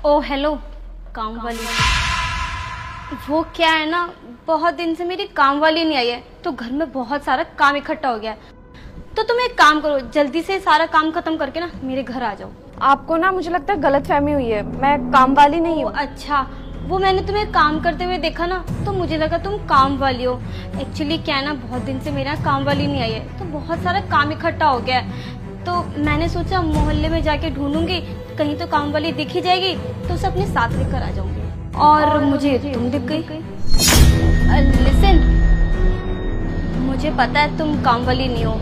ओ hello, काम वाली। वो क्या है ना, बहुत दिन से मेरी काम वाली नहीं आई है, तो घर में बहुत सारा काम इकट्ठा हो गया है। तो तुम एक काम करो, जल्दी से सारा काम खत्म करके ना मेरे घर आ जाओ। आपको ना मुझे लगता है गलतफहमी हुई है, मैं काम वाली नहीं हूँ। अच्छा, वो मैंने तुम्हें काम करते हुए देखा ना, तो मुझे लगा तुम काम वाली हो। एक्चुअली क्या है ना, बहुत दिन से मेरे यहाँ काम वाली नहीं आई है, तो बहुत सारा काम इकट्ठा हो गया है। तो मैंने सोचा मोहल्ले में जाके ढूंढूंगी, कहीं तो काम वाली दिख ही जाएगी, तो उसे अपने साथ लेकर आ जाऊंगी। और मुझे तुम दिख गई। लिसन, मुझे पता है तुम काम वाली नहीं हो,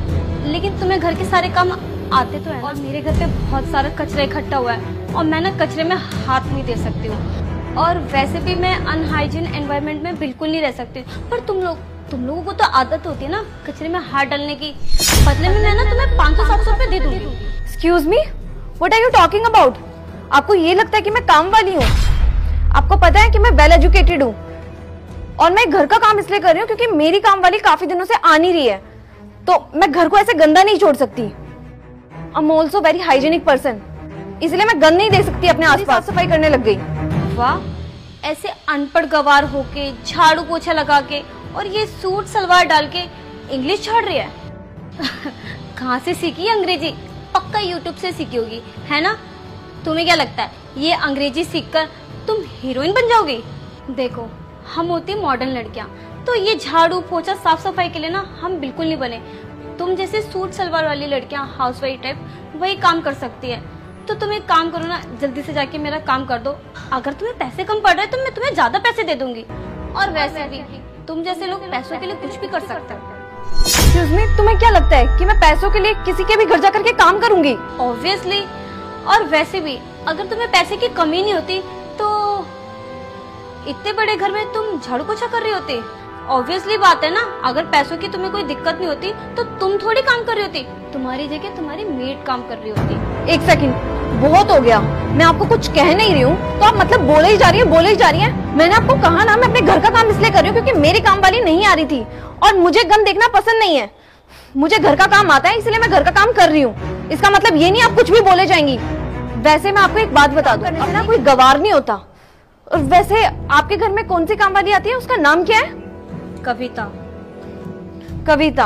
लेकिन तुम्हें घर के सारे काम आते तो है। और मेरे घर पे बहुत सारा कचरा इकट्ठा हुआ है, और मैं ना कचरे में हाथ नहीं दे सकती हूँ। और वैसे भी मैं अनहाइजीन एनवायरनमेंट में बिल्कुल नहीं रह सकती। पर तुम लोगों को तो आदत होती है ना कचरे में हाथ डालने की। बदले में मैं ना तुम्हें 500-700 रुपए दे दूंगी। Excuse me, what are you talking about? आपको ये लगता है कि मैं काम वाली हूँ? आपको पता है कि मैं वेल एजुकेटेड हूँ, और मैं घर का काम इसलिए कर रही हूँ क्योंकि मेरी काम वाली काफी दिनों से आ नहीं रही है, तो मैं घर को ऐसे गंदा नहीं छोड़ सकती। I am also very hygienic person, इसलिए मैं गंद नहीं दे सकती अपने आसपास। सफाई करने लग गई। वाह, ऐसे अनपढ़ गवार होके, झाड़ू पोछा लगा के और ये सूट सलवार डाल के इंग्लिश छोड़ रही है। कहाँ से सीखी अंग्रेजी? पक्का यूट्यूब से सीखी होगी, है ना? तुम्हें क्या लगता है ये अंग्रेजी सीखकर तुम हीरोइन बन जाओगी? देखो, हम होती मॉडर्न लड़कियां, तो ये झाड़ू पोछा साफ सफाई के लिए ना हम बिल्कुल नहीं बने। तुम जैसे सूट सलवार वाली लड़कियां, हाउसवाइफ टाइप, वही काम कर सकती है। तो तुम एक काम करो ना, जल्दी से जाके मेरा काम कर दो। अगर तुम्हें पैसे कम पड़ रहे हैं तो मैं तुम्हें ज्यादा पैसे दे दूंगी। और वैसे भी तुम जैसे लोग पैसों के लिए कुछ भी कर सकते हो। एक्सक्यूज मी, तुम्हें क्या लगता है कि मैं पैसों के लिए किसी के भी घर जाकर के काम करूंगी? ऑब्वियसली। और वैसे भी अगर तुम्हें पैसे की कमी नहीं होती तो इतने बड़े घर में तुम झाड़ू पोछा कर रही होती। ऑब्वियसली बात है ना, अगर पैसों की तुम्हें कोई दिक्कत नहीं होती तो तुम थोड़ी काम कर रही होती, तुम्हारी जगह तुम्हारी मेड काम कर रही होती। एक सेकंड, बहुत हो गया। मैं आपको कुछ कह नहीं रही हूँ तो आप मतलब बोले ही जा रही है। मैंने आपको कहा ना, मैं अपने घर का काम इसलिए कर रही हूँ क्योंकि मेरी काम वाली नहीं आ रही थी, और मुझे गंद देखना पसंद नहीं है। मुझे घर का काम आता है, इसलिए मैं घर का काम कर रही हूँ। इसका मतलब ये नहीं आप कुछ भी बोले जाएंगी। वैसे मैं आपको एक बात बता दूं, अब ना कोई गवार नहीं होता। और वैसे आपके घर में कौन सी काम वाली आती है, उसका नाम क्या है? कविता। कविता?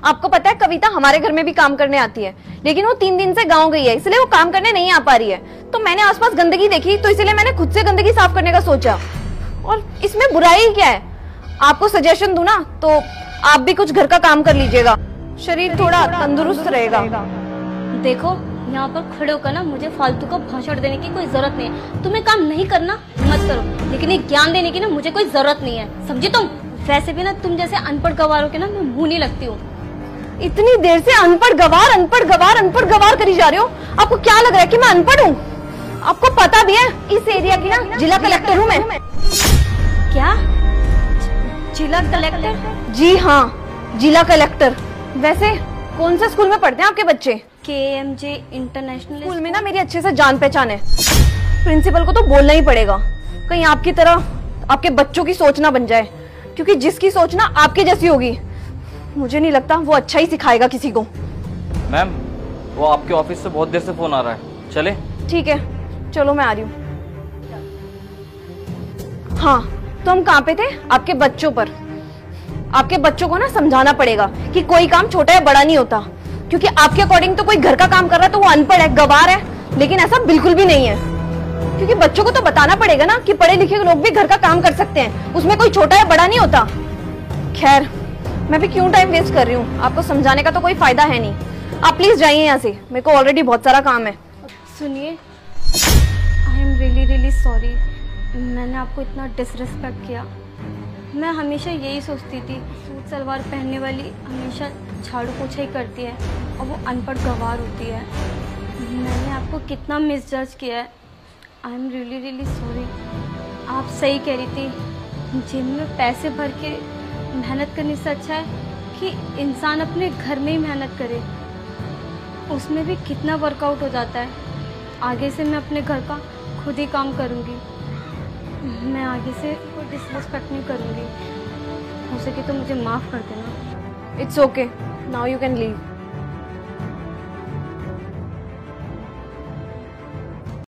आपको पता है कविता हमारे घर में भी काम करने आती है, लेकिन वो 3 दिन से गांव गई है, इसलिए वो काम करने नहीं आ पा रही है। तो मैंने आसपास गंदगी देखी, तो इसलिए मैंने खुद से गंदगी साफ करने का सोचा। और इसमें बुराई क्या है? आपको सजेशन दूं ना, तो आप भी कुछ घर का काम कर लीजिएगा, शरीर थोड़ा तंदुरुस्त रहेगा। देखो, यहाँ पर खड़े होकर ना मुझे फालतू का भाषण देने की कोई जरूरत नहीं है। तुम्हें काम नहीं करना मत करो, लेकिन ये ज्ञान देने की ना मुझे कोई जरूरत नहीं है, समझी तुम? वैसे भी ना तुम जैसे अनपढ़ गवारों के ना मैं मुंह नहीं लगती हूँ। इतनी देर से अनपढ़ गवार करी जा रहे हो। आपको क्या लग रहा है कि मैं अनपढ़ हूँ? आपको पता भी है इस एरिया की ना जिला कलेक्टर हूँ मैं। क्या? जिला कलेक्टर? जी हाँ, जिला कलेक्टर। वैसे कौन से स्कूल में पढ़ते हैं आपके बच्चे? KMJ इंटरनेशनल स्कूल में ना मेरी अच्छे से जान पहचान है। प्रिंसिपल को तो बोलना ही पड़ेगा, कहीं आपकी तरह आपके बच्चों की सोच ना बन जाए, क्योंकि जिसकी सोच ना आपके जैसी होगी, मुझे नहीं लगता वो अच्छा ही सिखाएगा किसी को। मैम, वो आपके ऑफिस से बहुत देर से फोन आ रहा है, चले? ठीक है, चलो मैं आ रही हूँ। हाँ, तो हम कहाँ पे थे? आपके बच्चों पर। आपके बच्चों को ना समझाना पड़ेगा कि कोई काम छोटा या बड़ा नहीं होता, क्योंकि आपके अकॉर्डिंग तो कोई घर का काम कर रहा है तो वो अनपढ़ है, गवार है, लेकिन ऐसा बिल्कुल भी नहीं है। क्योंकि बच्चों को तो बताना पड़ेगा ना कि पढ़े लिखे लोग भी घर का काम कर सकते हैं, उसमें कोई छोटा या बड़ा नहीं होता। खैर, मैं भी क्यों टाइम वेस्ट कर रही हूँ, आपको समझाने का तो कोई फायदा है नहीं। आप प्लीज जाइए यहाँ से, मेरे को ऑलरेडी बहुत सारा काम है। सुनिए, आई एम रियली सॉरी, मैंने आपको इतना डिसरिस्पेक्ट किया। मैं हमेशा यही सोचती थी सूट सलवार पहनने वाली हमेशा झाड़ू पोछा ही करती है और वो अनपढ़ गवार होती है। मैंने आपको कितना मिसजज किया है। I am really sorry. आप सही कह रही थी, जिम में पैसे भर के मेहनत करने से अच्छा है कि इंसान अपने घर में ही मेहनत करे, उसमें भी कितना वर्कआउट हो जाता है। आगे से मैं अपने घर का खुद ही काम करूँगी, मैं आगे से कोई डिसरिस्पेक्ट नहीं करूँगी। हो सके तो मुझे माफ़ कर देना। It's okay, now you can leave.